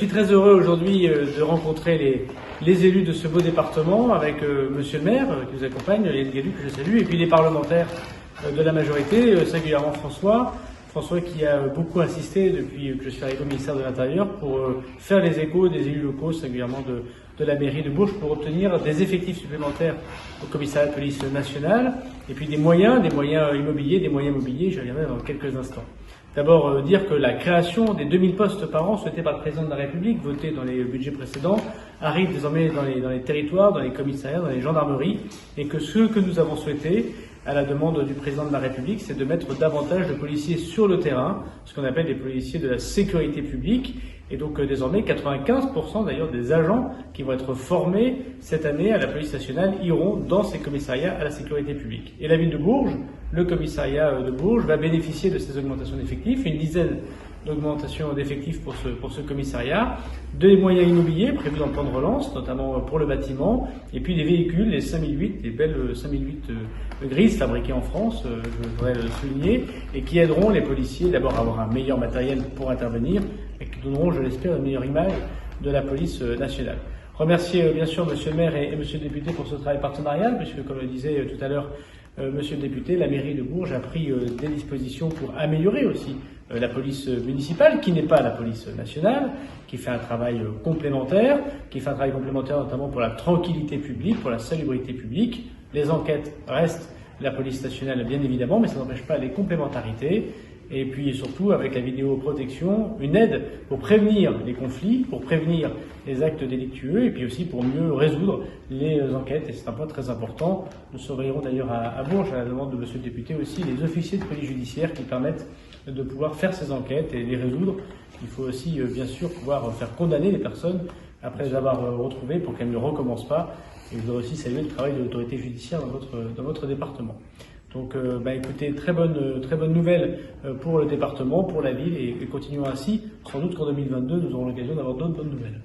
Je suis très heureux aujourd'hui de rencontrer les élus de ce beau département avec monsieur le maire qui nous accompagne, Yann Gallou que je salue, et puis les parlementaires de la majorité, singulièrement François qui a beaucoup insisté depuis que je suis arrivé au ministère de l'Intérieur pour faire les échos des élus locaux, singulièrement de la mairie de Bourges, pour obtenir des effectifs supplémentaires au commissariat de police nationale, et puis des moyens mobiliers, j'y reviendrai dans quelques instants. D'abord, dire que la création des 2000 postes par an souhaitée par le président de la République, votée dans les budgets précédents, arrive désormais dans les territoires, dans les commissariats, dans les gendarmeries, et que ce que nous avons souhaité, à la demande du président de la République, c'est de mettre davantage de policiers sur le terrain, ce qu'on appelle des policiers de la sécurité publique, et donc désormais 95% d'ailleurs des agents qui vont être formés cette année à la police nationale iront dans ces commissariats à la sécurité publique. Et la ville de Bourges, le commissariat de Bourges, va bénéficier de ces augmentations d'effectifs, une dizaine d'augmentations d'effectifs pour ce commissariat, des moyens immobiliers prévus dans le plan de relance, notamment pour le bâtiment, et puis des véhicules, les 5008, les belles 5008 grises fabriquées en France, je voudrais le souligner, et qui aideront les policiers d'abord à avoir un meilleur matériel pour intervenir, et qui donneront, je l'espère, une meilleure image de la police nationale. Remercier bien sûr monsieur le maire et monsieur le député pour ce travail partenarial, puisque comme le disait tout à l'heure monsieur le député, la mairie de Bourges a pris des dispositions pour améliorer aussi la police municipale, qui n'est pas la police nationale, qui fait un travail complémentaire, notamment pour la tranquillité publique, pour la salubrité publique. Les enquêtes restent la police nationale bien évidemment, mais ça n'empêche pas les complémentarités. Et puis surtout, avec la vidéoprotection, une aide pour prévenir les conflits, pour prévenir les actes délictueux, et puis aussi pour mieux résoudre les enquêtes. Et c'est un point très important. Nous surveillerons d'ailleurs à Bourges, à la demande de monsieur le député aussi, les officiers de police judiciaire qui permettent de pouvoir faire ces enquêtes et les résoudre. Il faut aussi, bien sûr, pouvoir faire condamner les personnes après les avoir retrouvées pour qu'elles ne recommencent pas. Et je voudrais aussi saluer le travail de l'autorité judiciaire dans votre département. Donc, écoutez, très bonne nouvelle pour le département, pour la ville, et continuons ainsi. Sans doute qu'en 2022, nous aurons l'occasion d'avoir d'autres bonnes nouvelles.